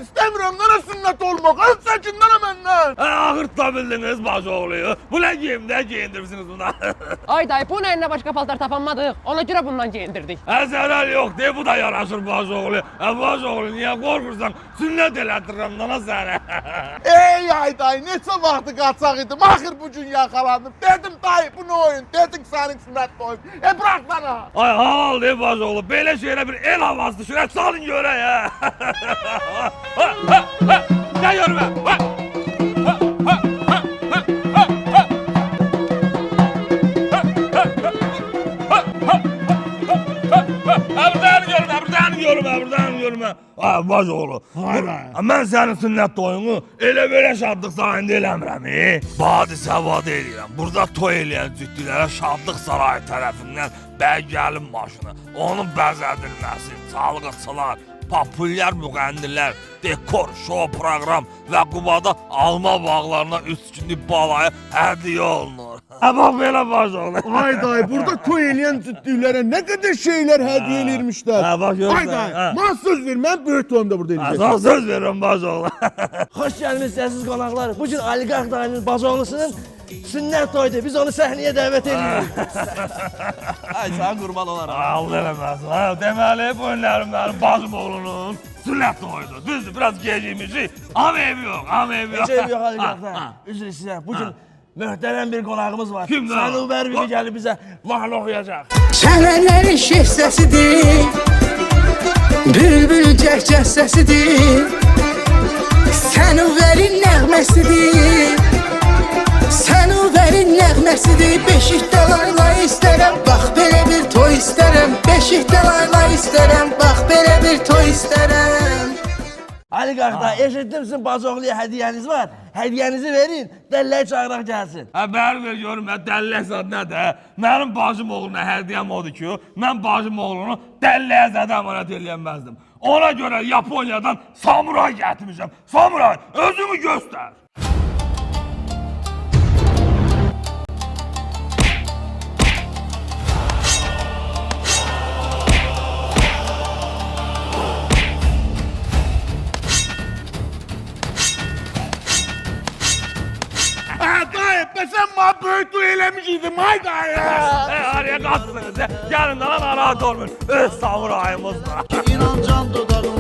İstemiyorum nana sünnet olmak. Öp saçından hemen. Ağırtta bildiniz bacıoğluyu. Bu ne giyimde giyindirsiniz buna. Ay dayı bunun eline başka paltar tapanmadık. Ona göre bundan giyindirdik. Zarar yok de bu da yaraşır bacıoğlu. Bacıoğlu niye korkursan sünnet elətdirirəm nana səni. Ey ay dayı neçə vaxtı qaçaq idim. Axır bu gün yakalandım. Dedim dayı bu ne oyun? Dedik senin sünnet oyun. Bırak bana. Ay halal de bacıoğlu. Belə şeylə bir el havası düşür. Salın görək ya. Ne görmə? Buradan görmə. Bacıoğlu. Mən sənin sünnət toyunu elə belə şadlıq sarayında eləmirəm. Badi-səvad eləyirəm. Burada toy eləyən cütlülərə şadlıq sarayı tərəfindən bəy gəlin maşını, onun bəzədilməsi, çalgıçılar, populyar müğənnilər, dekor, show proqram və Qubada alma bağlarına 3 günlük balaya hədiyyə olunur. Bax belə bacıoğlu. Ay dayı burada toy eləyən cütlüklere ne kadar şeyler hediye elirmişler. Bak görürsən. Ay dayı bana söz ver ben büyük toyumda burada eləyəcəm. Sana söz verirəm bacıoğlu. Hoş gəlmişsiniz əziz qonaqlar. Bugün Aliqarx dayının bacıoğlusunun sünnət toyudur. Biz onu səhnəyə dəvət edirik. Ay sana qurban olaram. Allah eləməsin. Deməli bu günlərim mənim bacım oğlunun sünnət toyudur. Düzdür, biraz gecikmişik. Amma evi yox, amma evi yox. Heç ev yox Aliqarx dayı. Üzr istəyirəm. Bugün möhtərəm bir qonağımız var. Kimdir o? Sənubər bibi gəlib bizə mahnı oxuyacaq. Çənələrin şeh səsidir, bülbül cəhcəh səsidir, Sənubərin nəğməsidir, Sənubərin nəğməsidir. Beşikdə laylay istərəm, bax belə bir toy istərəm, Beşikdə laylay istərəm, bax belə bir toy istərəm. Aliqarx dayı, eşitdim sizin bacıoğluya hədiyyəniz var. Hədiyyənizi verin, dəlləri çağıraq gəlsin. Bəri ver görüm, dəlləyə zad nədir? Mənim bacım oğluna hədiyyəm odur ki, mən bacım oğlunu dəlləyə zad əmanət eləyənməzdim. Ona görə Yaponiyadan samuray gətirmişəm. Samuray, özümü göstər. Dayı sen bana büyük toy eləmişydin ay dayı. Araya qaçsınız, gəlin lan narahat olmayın. Öz samurayımızla. İnan can dodağına